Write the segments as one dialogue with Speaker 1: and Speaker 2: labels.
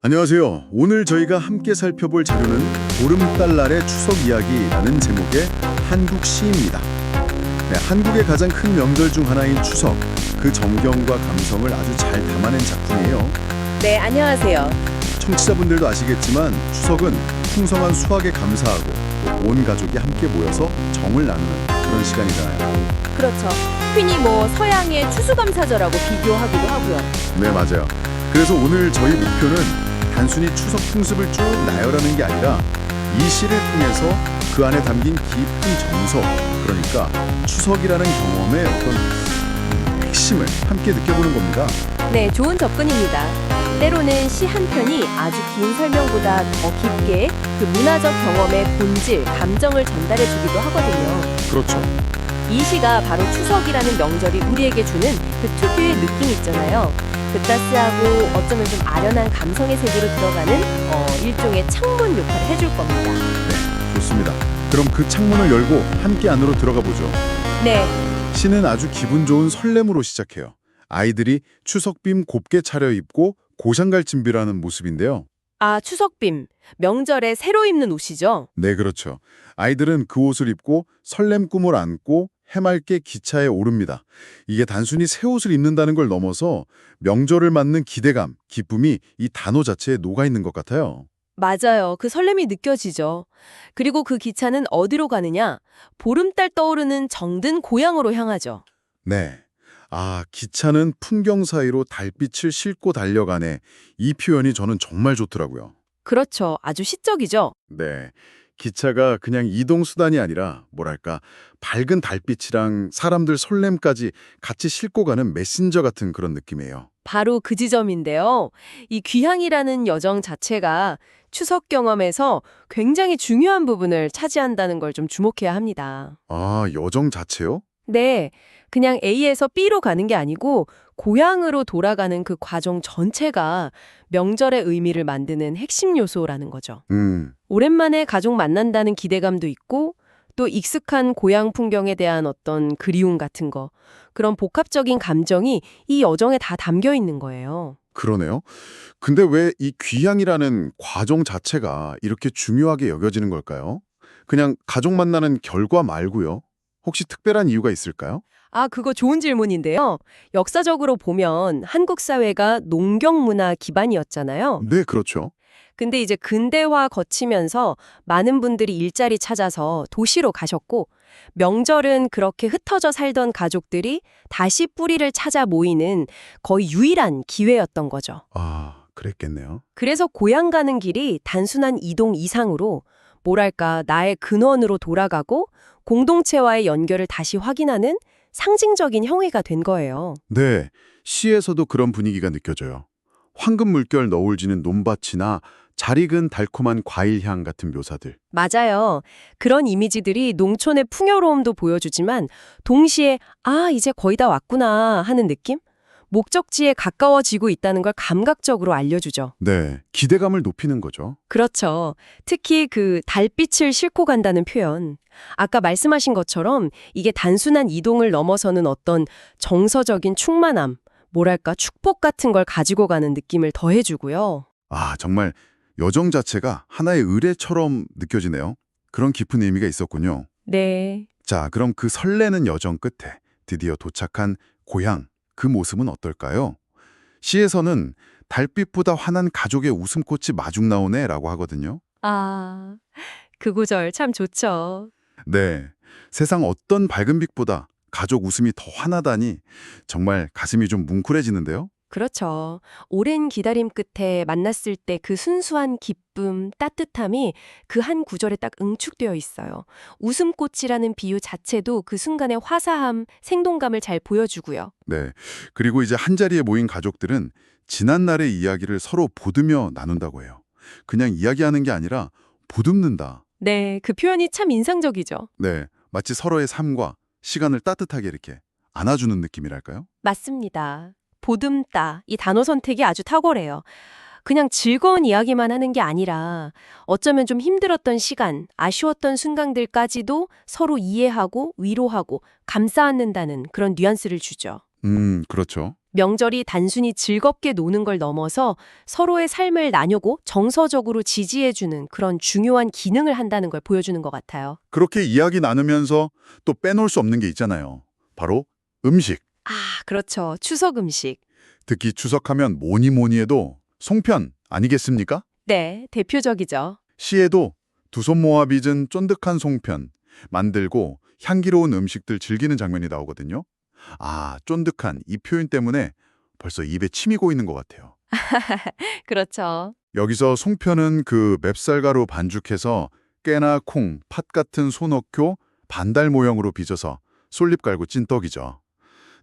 Speaker 1: 안녕하세요. 오늘 저희가 함께 살펴볼 자료는 보름달날의 추석 이야기라는 제목의 한국 시입니다. 네, 한국의 가장 큰 명절 중 하나인 추석, 그 정경과 감성을 아주 잘 담아낸 작품이에요.
Speaker 2: 네, 안녕하세요.
Speaker 1: 청취자분들도 아시겠지만 추석은 풍성한 수확에 감사하고 또 온 가족이 함께 모여서 정을 나누는 그런 시간이잖아요.
Speaker 2: 그렇죠. 흔히 서양의 추수감사절하고 비교하기도 하고요.
Speaker 1: 네, 맞아요. 그래서 오늘 저희 목표는 단순히 추석 풍습을 쭉 나열하는 게 아니라 이 시를 통해서 그 안에 담긴 깊은 정서, 그러니까 추석이라는 경험의 어떤 핵심을 함께 느껴보는 겁니다.
Speaker 2: 네, 좋은 접근입니다. 때로는 시 한 편이 아주 긴 설명보다 더 깊게 그 문화적 경험의 본질, 감정을 전달해주기도 하거든요.
Speaker 1: 그렇죠.
Speaker 2: 이 시가 바로 추석이라는 명절이 우리에게 주는 그 특유의 느낌 있잖아요. 그 따스하고 어쩌면 좀 아련한 감성의 세계로 들어가는 일종의 창문 역할을 해줄 겁니다.
Speaker 1: 네, 좋습니다. 그럼 그 창문을 열고 함께 안으로 들어가 보죠.
Speaker 2: 네,
Speaker 1: 시는 아주 기분 좋은 설렘으로 시작해요. 아이들이 추석빔 곱게 차려입고 고향 갈 준비라는 모습인데요.
Speaker 2: 아, 추석빔, 명절에 새로 입는 옷이죠?
Speaker 1: 네, 그렇죠. 아이들은 그 옷을 입고 설렘 꿈을 안고 해맑게 기차에 오릅니다. 이게 단순히 새 옷을 입는다는 걸 넘어서 명절을 맞는 기대감, 기쁨이 이 단어 자체에 녹아있는 것 같아요.
Speaker 2: 맞아요. 그 설렘이 느껴지죠. 그리고 그 기차는 어디로 가느냐? 보름달 떠오르는 정든 고향으로 향하죠.
Speaker 1: 네. 아, 기차는 풍경 사이로 달빛을 싣고 달려가네. 이 표현이 저는 정말 좋더라고요.
Speaker 2: 그렇죠. 아주 시적이죠.
Speaker 1: 네. 기차가 그냥 이동수단이 아니라 뭐랄까 밝은 달빛이랑 사람들 설렘까지 같이 싣고 가는 메신저 같은 그런 느낌이에요.
Speaker 2: 바로 그 지점인데요. 이 귀향이라는 여정 자체가 추석 경험에서 굉장히 중요한 부분을 차지한다는 걸 좀 주목해야 합니다.
Speaker 1: 아, 여정 자체요?
Speaker 2: 네, 그냥 A에서 B로 가는 게 아니고 고향으로 돌아가는 그 과정 전체가 명절의 의미를 만드는 핵심 요소라는 거죠. 오랜만에 가족 만난다는 기대감도 있고 또 익숙한 고향 풍경에 대한 어떤 그리움 같은 거, 그런 복합적인 감정이 이 여정에 다 담겨 있는 거예요.
Speaker 1: 그러네요. 근데 왜 이 귀향이라는 과정 자체가 이렇게 중요하게 여겨지는 걸까요? 그냥 가족 만나는 결과 말고요. 혹시 특별한 이유가 있을까요?
Speaker 2: 아, 그거 좋은 질문인데요. 역사적으로 보면 한국 사회가 농경 문화 기반이었잖아요.
Speaker 1: 네, 그렇죠.
Speaker 2: 근데 이제 근대화 거치면서 많은 분들이 일자리 찾아서 도시로 가셨고, 명절은 그렇게 흩어져 살던 가족들이 다시 뿌리를 찾아 모이는 거의 유일한 기회였던 거죠.
Speaker 1: 아, 그랬겠네요.
Speaker 2: 그래서 고향 가는 길이 단순한 이동 이상으로 뭐랄까 나의 근원으로 돌아가고 공동체와의 연결을 다시 확인하는 상징적인 형회가 된 거예요.
Speaker 1: 네, 시에서도 그런 분위기가 느껴져요. 황금 물결 너울지는 논밭이나 잘 익은 달콤한 과일향 같은 묘사들.
Speaker 2: 맞아요. 그런 이미지들이 농촌의 풍요로움도 보여주지만 동시에 아, 이제 거의 다 왔구나 하는 느낌? 목적지에 가까워지고 있다는 걸 감각적으로 알려주죠.
Speaker 1: 네, 기대감을 높이는 거죠.
Speaker 2: 그렇죠. 특히 그 달빛을 싣고 간다는 표현. 아까 말씀하신 것처럼 이게 단순한 이동을 넘어서는 어떤 정서적인 충만함, 뭐랄까 축복 같은 걸 가지고 가는 느낌을 더해주고요.
Speaker 1: 아, 정말 여정 자체가 하나의 의례처럼 느껴지네요. 그런 깊은 의미가 있었군요.
Speaker 2: 네.
Speaker 1: 자, 그럼 그 설레는 여정 끝에 드디어 도착한 고향, 그 모습은 어떨까요? 시에서는 달빛보다 환한 가족의 웃음꽃이 마중 나오네라고 하거든요.
Speaker 2: 아, 그 구절 참 좋죠.
Speaker 1: 네, 세상 어떤 밝은 빛보다 가족 웃음이 더 환하다니 정말 가슴이 좀 뭉클해지는데요.
Speaker 2: 그렇죠. 오랜 기다림 끝에 만났을 때 그 순수한 기쁨, 따뜻함이 그 한 구절에 딱 응축되어 있어요. 웃음꽃이라는 비유 자체도 그 순간의 화사함, 생동감을 잘 보여주고요.
Speaker 1: 네, 그리고 이제 한자리에 모인 가족들은 지난 날의 이야기를 서로 보듬여 나눈다고 해요. 그냥 이야기하는 게 아니라 보듬는다.
Speaker 2: 네, 그 표현이 참 인상적이죠.
Speaker 1: 네, 마치 서로의 삶과 시간을 따뜻하게 이렇게 안아주는 느낌이랄까요?
Speaker 2: 맞습니다. 보듬다, 이 단어 선택이 아주 탁월해요. 그냥 즐거운 이야기만 하는 게 아니라 어쩌면 좀 힘들었던 시간, 아쉬웠던 순간들까지도 서로 이해하고 위로하고 감싸 안는다는 그런 뉘앙스를 주죠.
Speaker 1: 그렇죠.
Speaker 2: 명절이 단순히 즐겁게 노는 걸 넘어서 서로의 삶을 나누고 정서적으로 지지해주는 그런 중요한 기능을 한다는 걸 보여주는 것 같아요.
Speaker 1: 그렇게 이야기 나누면서 또 빼놓을 수 없는 게 있잖아요. 바로 음식.
Speaker 2: 아, 그렇죠. 추석 음식.
Speaker 1: 특히 추석하면 뭐니 해도 송편 아니겠습니까?
Speaker 2: 네, 대표적이죠.
Speaker 1: 시에도 두 손 모아 빚은 쫀득한 송편, 만들고 향기로운 음식들 즐기는 장면이 나오거든요. 아, 쫀득한 이 표현 때문에 벌써 입에 침이 고이는 것 같아요.
Speaker 2: 그렇죠.
Speaker 1: 여기서 송편은 그 맵쌀가루 반죽해서 깨나 콩, 팥 같은 소넣고 반달 모형으로 빚어서 솔잎 갈고 찐 떡이죠.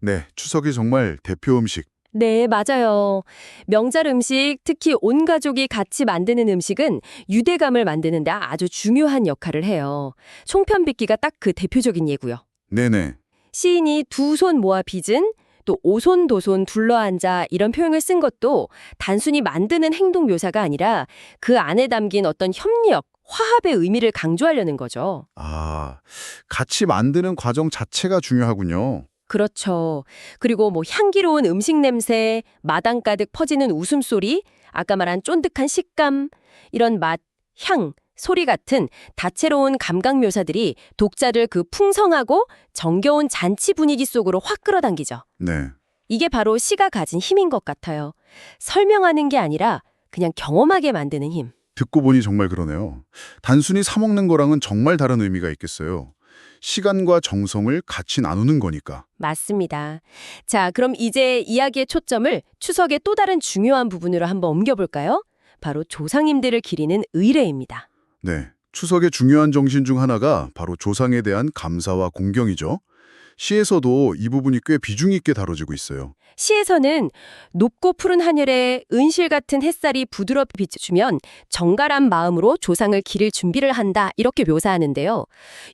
Speaker 1: 네, 추석이 정말 대표 음식.
Speaker 2: 네, 맞아요. 명절 음식, 특히 온 가족이 같이 만드는 음식은 유대감을 만드는 데 아주 중요한 역할을 해요. 송편 빚기가 딱 그 대표적인 예고요.
Speaker 1: 네네.
Speaker 2: 시인이 두 손 모아 빚은 또 오손도손 둘러앉아 이런 표현을 쓴 것도 단순히 만드는 행동 묘사가 아니라 그 안에 담긴 어떤 협력, 화합의 의미를 강조하려는 거죠.
Speaker 1: 아, 같이 만드는 과정 자체가 중요하군요.
Speaker 2: 그렇죠. 그리고 뭐 향기로운 음식 냄새, 마당 가득 퍼지는 웃음소리, 아까 말한 쫀득한 식감, 이런 맛, 향, 소리 같은 다채로운 감각 묘사들이 독자를 그 풍성하고 정겨운 잔치 분위기 속으로 확 끌어당기죠.
Speaker 1: 네.
Speaker 2: 이게 바로 시가 가진 힘인 것 같아요. 설명하는 게 아니라 그냥 경험하게 만드는 힘.
Speaker 1: 듣고 보니 정말 그러네요. 단순히 사 먹는 거랑은 정말 다른 의미가 있겠어요. 시간과 정성을 같이 나누는 거니까.
Speaker 2: 맞습니다. 자, 그럼 이제 이야기의 초점을 추석의 또 다른 중요한 부분으로 한번 옮겨볼까요? 바로 조상님들을 기리는 의례입니다.
Speaker 1: 네. 추석의 중요한 정신 중 하나가 바로 조상에 대한 감사와 공경이죠. 시에서도 이 부분이 꽤 비중 있게 다뤄지고 있어요.
Speaker 2: 시에서는 높고 푸른 하늘에 은실 같은 햇살이 부드럽게 비춰주면 정갈한 마음으로 조상을 기릴 준비를 한다 이렇게 묘사하는데요.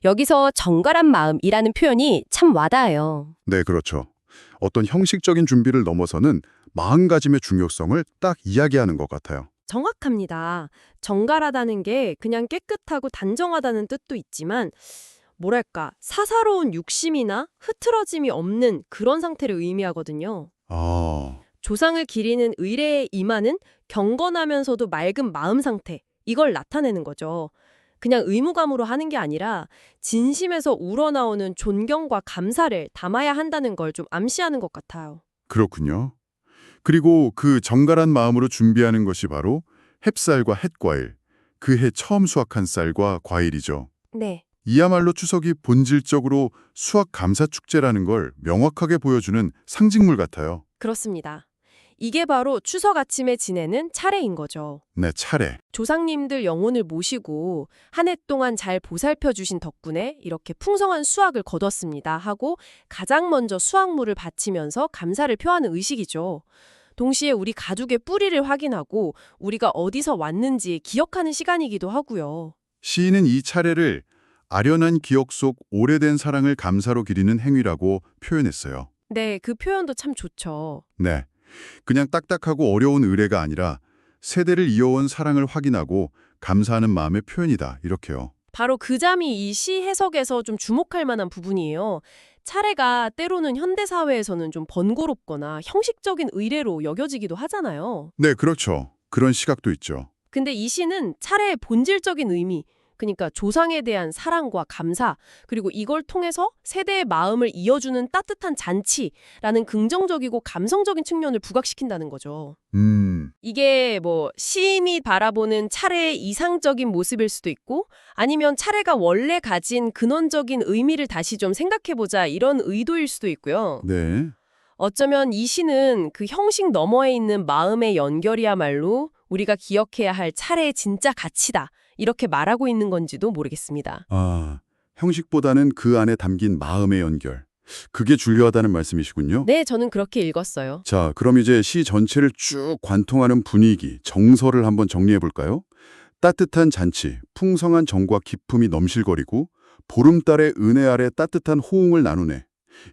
Speaker 2: 여기서 정갈한 마음이라는 표현이 참 와닿아요.
Speaker 1: 네, 그렇죠. 어떤 형식적인 준비를 넘어서는 마음가짐의 중요성을 딱 이야기하는 것 같아요.
Speaker 2: 정확합니다. 정갈하다는 게 그냥 깨끗하고 단정하다는 뜻도 있지만 뭐랄까 사사로운 욕심이나 흐트러짐이 없는 그런 상태를 의미하거든요.
Speaker 1: 아,
Speaker 2: 조상을 기리는 의례의 임하는 경건하면서도 맑은 마음 상태, 이걸 나타내는 거죠. 그냥 의무감으로 하는 게 아니라 진심에서 우러나오는 존경과 감사를 담아야 한다는 걸 좀 암시하는 것 같아요.
Speaker 1: 그렇군요. 그리고 그 정갈한 마음으로 준비하는 것이 바로 햅쌀과 햇과일, 그 해 처음 수확한 쌀과 과일이죠.
Speaker 2: 네.
Speaker 1: 이야말로 추석이 본질적으로 수확 감사 축제라는 걸 명확하게 보여주는 상징물 같아요.
Speaker 2: 그렇습니다. 이게 바로 추석 아침에 지내는 차례인 거죠.
Speaker 1: 네, 차례.
Speaker 2: 조상님들 영혼을 모시고 한 해 동안 잘 보살펴 주신 덕분에 이렇게 풍성한 수확을 거뒀습니다 하고 가장 먼저 수확물을 바치면서 감사를 표하는 의식이죠. 동시에 우리 가족의 뿌리를 확인하고 우리가 어디서 왔는지 기억하는 시간이기도 하고요.
Speaker 1: 시인은 이 차례를 아련한 기억 속 오래된 사랑을 감사로 기리는 행위라고 표현했어요.
Speaker 2: 네, 그 표현도 참 좋죠.
Speaker 1: 네, 그냥 딱딱하고 어려운 의례가 아니라 세대를 이어온 사랑을 확인하고 감사하는 마음의 표현이다, 이렇게요.
Speaker 2: 바로 그 점이 이 시 해석에서 좀 주목할 만한 부분이에요. 차례가 때로는 현대사회에서는 좀 번거롭거나 형식적인 의례로 여겨지기도 하잖아요.
Speaker 1: 네, 그렇죠. 그런 시각도 있죠.
Speaker 2: 근데 이 시는 차례의 본질적인 의미, 그러니까 조상에 대한 사랑과 감사, 그리고 이걸 통해서 세대의 마음을 이어주는 따뜻한 잔치라는 긍정적이고 감성적인 측면을 부각시킨다는 거죠. 이게 뭐 시인이 바라보는 차례의 이상적인 모습일 수도 있고 아니면 차례가 원래 가진 근원적인 의미를 다시 좀 생각해보자 이런 의도일 수도 있고요.
Speaker 1: 네.
Speaker 2: 어쩌면 이 시는 그 형식 너머에 있는 마음의 연결이야말로 우리가 기억해야 할 차례의 진짜 가치다. 이렇게 말하고 있는 건지도 모르겠습니다.
Speaker 1: 아, 형식보다는 그 안에 담긴 마음의 연결. 그게 중요하다는 말씀이시군요.
Speaker 2: 네, 저는 그렇게 읽었어요.
Speaker 1: 자, 그럼 이제 시 전체를 쭉 관통하는 분위기, 정서를 한번 정리해 볼까요? 따뜻한 잔치, 풍성한 정과 기품이 넘실거리고 보름달의 은혜 아래 따뜻한 호응을 나누네.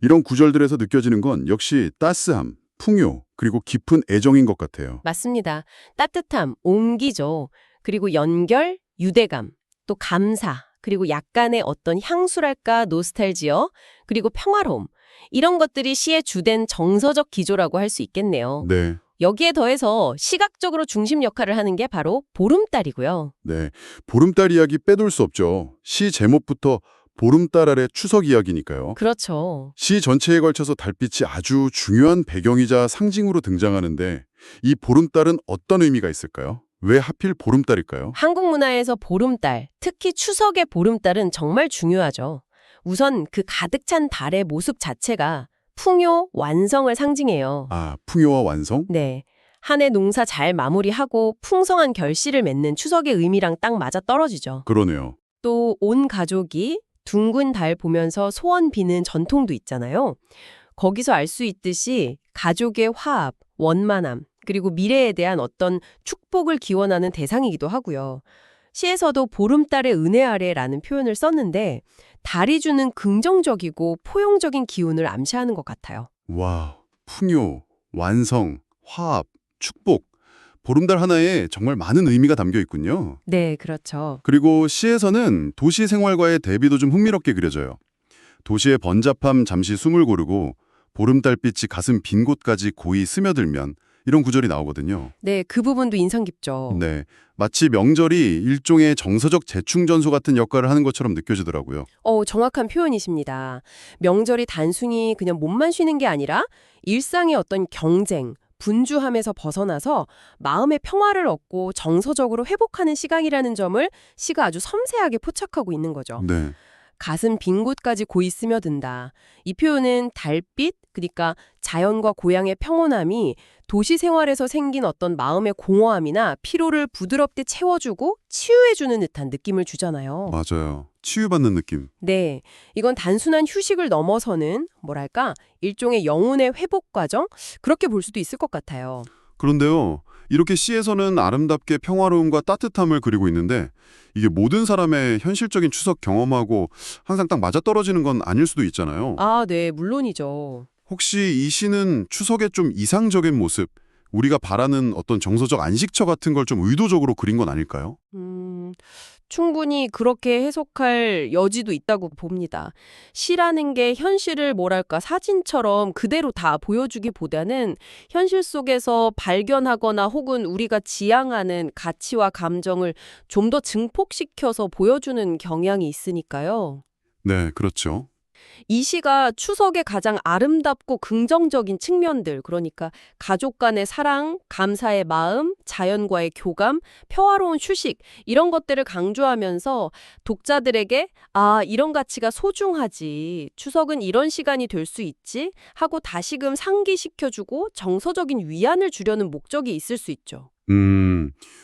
Speaker 1: 이런 구절들에서 느껴지는 건 역시 따스함, 풍요, 그리고 깊은 애정인 것 같아요.
Speaker 2: 맞습니다. 따뜻함, 온기죠. 그리고 연결, 유대감, 또 감사, 그리고 약간의 어떤 향수랄까 노스탈지어, 그리고 평화로움. 이런 것들이 시의 주된 정서적 기조라고 할 수 있겠네요.
Speaker 1: 네.
Speaker 2: 여기에 더해서 시각적으로 중심 역할을 하는 게 바로 보름달이고요.
Speaker 1: 네. 보름달 이야기 빼둘 수 없죠. 시 제목부터 보름달 아래 추석 이야기니까요.
Speaker 2: 그렇죠.
Speaker 1: 시 전체에 걸쳐서 달빛이 아주 중요한 배경이자 상징으로 등장하는데 이 보름달은 어떤 의미가 있을까요? 왜 하필 보름달일까요?
Speaker 2: 한국 문화에서 보름달, 특히 추석의 보름달은 정말 중요하죠. 우선 그 가득 찬 달의 모습 자체가 풍요, 완성을 상징해요.
Speaker 1: 아, 풍요와 완성?
Speaker 2: 네. 한 해 농사 잘 마무리하고 풍성한 결실을 맺는 추석의 의미랑 딱 맞아 떨어지죠.
Speaker 1: 그러네요.
Speaker 2: 또 온 가족이 둥근 달 보면서 소원 비는 전통도 있잖아요. 거기서 알 수 있듯이 가족의 화합, 원만함, 그리고 미래에 대한 어떤 축복을 기원하는 대상이기도 하고요. 시에서도 보름달의 은혜 아래라는 표현을 썼는데 달이 주는 긍정적이고 포용적인 기운을 암시하는 것 같아요.
Speaker 1: 와, 풍요, 완성, 화합, 축복. 보름달 하나에 정말 많은 의미가 담겨 있군요.
Speaker 2: 네, 그렇죠.
Speaker 1: 그리고 시에서는 도시 생활과의 대비도 좀 흥미롭게 그려져요. 도시의 번잡함 잠시 숨을 고르고 보름달빛이 가슴 빈 곳까지 고이 스며들면 이런 구절이 나오거든요.
Speaker 2: 네, 그 부분도 인상 깊죠.
Speaker 1: 네, 마치 명절이 일종의 정서적 재충전소 같은 역할을 하는 것처럼 느껴지더라고요.
Speaker 2: 정확한 표현이십니다. 명절이 단순히 그냥 몸만 쉬는 게 아니라 일상의 어떤 경쟁, 분주함에서 벗어나서 마음의 평화를 얻고 정서적으로 회복하는 시간이라는 점을 시가 아주 섬세하게 포착하고 있는 거죠.
Speaker 1: 네,
Speaker 2: 가슴 빈 곳까지 고이 스며든다. 이 표현은 달빛, 그러니까 자연과 고향의 평온함이 도시 생활에서 생긴 어떤 마음의 공허함이나 피로를 부드럽게 채워주고 치유해주는 듯한 느낌을 주잖아요.
Speaker 1: 맞아요. 치유받는 느낌.
Speaker 2: 네, 이건 단순한 휴식을 넘어서는 뭐랄까 일종의 영혼의 회복 과정? 그렇게 볼 수도 있을 것 같아요.
Speaker 1: 그런데요, 이렇게 시에서는 아름답게 평화로움과 따뜻함을 그리고 있는데 이게 모든 사람의 현실적인 추석 경험하고 항상 딱 맞아떨어지는 건 아닐 수도 있잖아요.
Speaker 2: 아, 네, 물론이죠.
Speaker 1: 혹시 이 시는 추석의 좀 이상적인 모습, 우리가 바라는 어떤 정서적 안식처 같은 걸 좀 의도적으로 그린 건 아닐까요?
Speaker 2: 충분히 그렇게 해석할 여지도 있다고 봅니다. 시라는 게 현실을 뭐랄까 사진처럼 그대로 다 보여주기보다는 현실 속에서 발견하거나 혹은 우리가 지향하는 가치와 감정을 좀 더 증폭시켜서 보여주는 경향이 있으니까요.
Speaker 1: 네, 그렇죠.
Speaker 2: 이 시가 추석의 가장 아름답고 긍정적인 측면들, 그러니까 가족 간의 사랑, 감사의 마음, 자연과의 교감, 평화로운 휴식, 이런 것들을 강조하면서 독자들에게 이런 가치가 소중하지, 추석은 이런 시간이 될 수 있지 하고 다시금 상기시켜주고 정서적인 위안을 주려는 목적이 있을 수 있죠.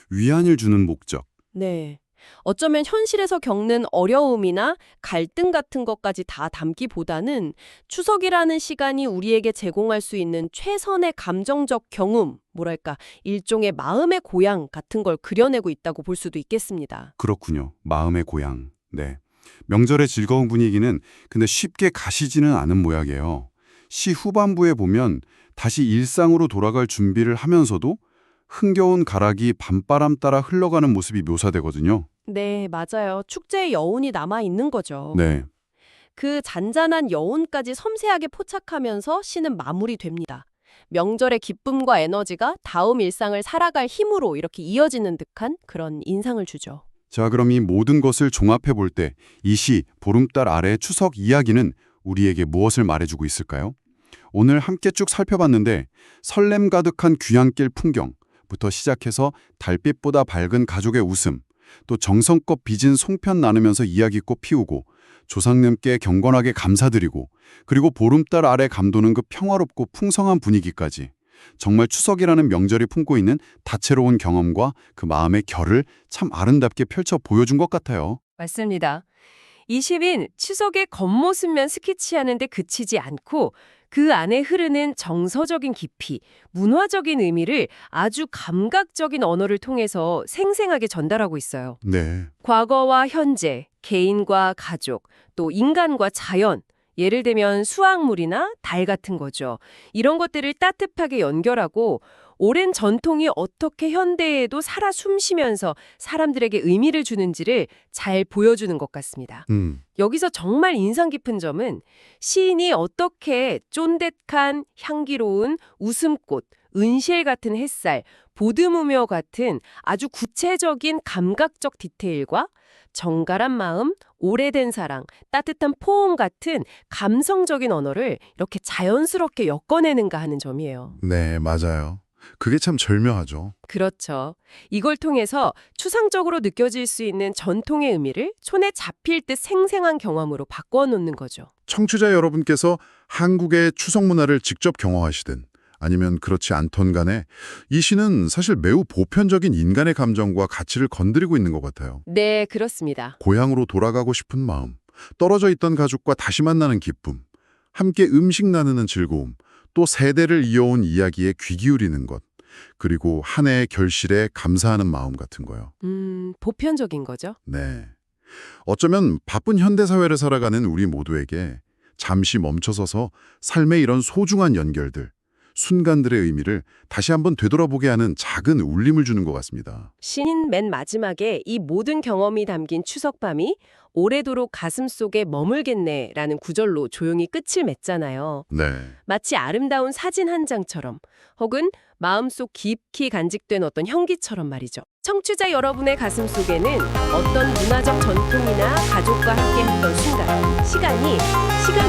Speaker 1: 위안을 주는 목적.
Speaker 2: 네. 어쩌면 현실에서 겪는 어려움이나 갈등 같은 것까지 다 담기보다는 추석이라는 시간이 우리에게 제공할 수 있는 최선의 감정적 경험, 뭐랄까, 일종의 마음의 고향 같은 걸 그려내고 있다고 볼 수도 있겠습니다.
Speaker 1: 그렇군요. 마음의 고향. 네. 명절의 즐거운 분위기는 근데 쉽게 가시지는 않은 모양이에요. 시 후반부에 보면 다시 일상으로 돌아갈 준비를 하면서도 흥겨운 가락이 밤바람 따라 흘러가는 모습이 묘사되거든요.
Speaker 2: 네, 맞아요. 축제의 여운이 남아있는 거죠.
Speaker 1: 네.
Speaker 2: 그 잔잔한 여운까지 섬세하게 포착하면서 시는 마무리됩니다. 명절의 기쁨과 에너지가 다음 일상을 살아갈 힘으로 이렇게 이어지는 듯한 그런 인상을 주죠.
Speaker 1: 자, 그럼 이 모든 것을 종합해 볼 때 이 시 보름달 아래 추석 이야기는 우리에게 무엇을 말해주고 있을까요? 오늘 함께 쭉 살펴봤는데 설렘 가득한 귀향길 풍경부터 시작해서 달빛보다 밝은 가족의 웃음, 또 정성껏 빚은 송편 나누면서 이야기꽃 피우고 조상님께 경건하게 감사드리고 그리고 보름달 아래 감도는 그 평화롭고 풍성한 분위기까지 정말 추석이라는 명절이 품고 있는 다채로운 경험과 그 마음의 결을 참 아름답게 펼쳐 보여준 것 같아요.
Speaker 2: 맞습니다. 이 시는 추석의 겉모습만 스케치하는 데 그치지 않고 그 안에 흐르는 정서적인 깊이, 문화적인 의미를 아주 감각적인 언어를 통해서 생생하게 전달하고 있어요.
Speaker 1: 네.
Speaker 2: 과거와 현재, 개인과 가족, 또 인간과 자연, 예를 들면 수확물이나 달 같은 거죠. 이런 것들을 따뜻하게 연결하고 오랜 전통이 어떻게 현대에도 살아 숨쉬면서 사람들에게 의미를 주는지를 잘 보여주는 것 같습니다. 여기서 정말 인상 깊은 점은 시인이 어떻게 쫀득한 향기로운 웃음꽃, 은실 같은 햇살, 보드무며 같은 아주 구체적인 감각적 디테일과 정갈한 마음, 오래된 사랑, 따뜻한 포옹 같은 감성적인 언어를 이렇게 자연스럽게 엮어내는가 하는 점이에요.
Speaker 1: 네, 맞아요. 그게 참 절묘하죠.
Speaker 2: 그렇죠. 이걸 통해서 추상적으로 느껴질 수 있는 전통의 의미를 손에 잡힐 듯 생생한 경험으로 바꿔놓는 거죠.
Speaker 1: 청취자 여러분께서 한국의 추석 문화를 직접 경험하시든 아니면 그렇지 않던 간에 이 시는 사실 매우 보편적인 인간의 감정과 가치를 건드리고 있는 것 같아요.
Speaker 2: 네, 그렇습니다.
Speaker 1: 고향으로 돌아가고 싶은 마음, 떨어져 있던 가족과 다시 만나는 기쁨, 함께 음식 나누는 즐거움, 또 세대를 이어온 이야기에 귀 기울이는 것, 그리고 한 해의 결실에 감사하는 마음 같은 거요.
Speaker 2: 보편적인 거죠.
Speaker 1: 네. 어쩌면 바쁜 현대사회를 살아가는 우리 모두에게 잠시 멈춰서서 삶의 이런 소중한 연결들, 순간들의 의미를 다시 한번 되돌아보게 하는 작은 울림을 주는 것 같습니다.
Speaker 2: 신인 맨 마지막에 이 모든 경험이 담긴 추석밤이 오래도록 가슴속에 머물겠네라는 구절로 조용히 끝을 맺잖아요.
Speaker 1: 네.
Speaker 2: 마치 아름다운 사진 한 장처럼 혹은 마음속 깊이 간직된 어떤 향기처럼 말이죠. 청취자 여러분의 가슴 속에는 어떤 문화적 전통이나 가족과 함께 했던 순간, 시간이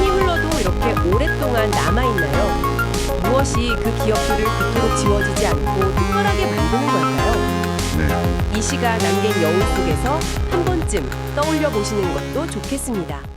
Speaker 2: 흘러도 이렇게 오랫동안 남아있나요? 무엇이 그 기억들을 그토록 지워지지 않고 특별하게 만드는 걸까요?
Speaker 1: 네.
Speaker 2: 이 시가 남긴 여운 속에서 한 번쯤 떠올려 보시는 것도 좋겠습니다.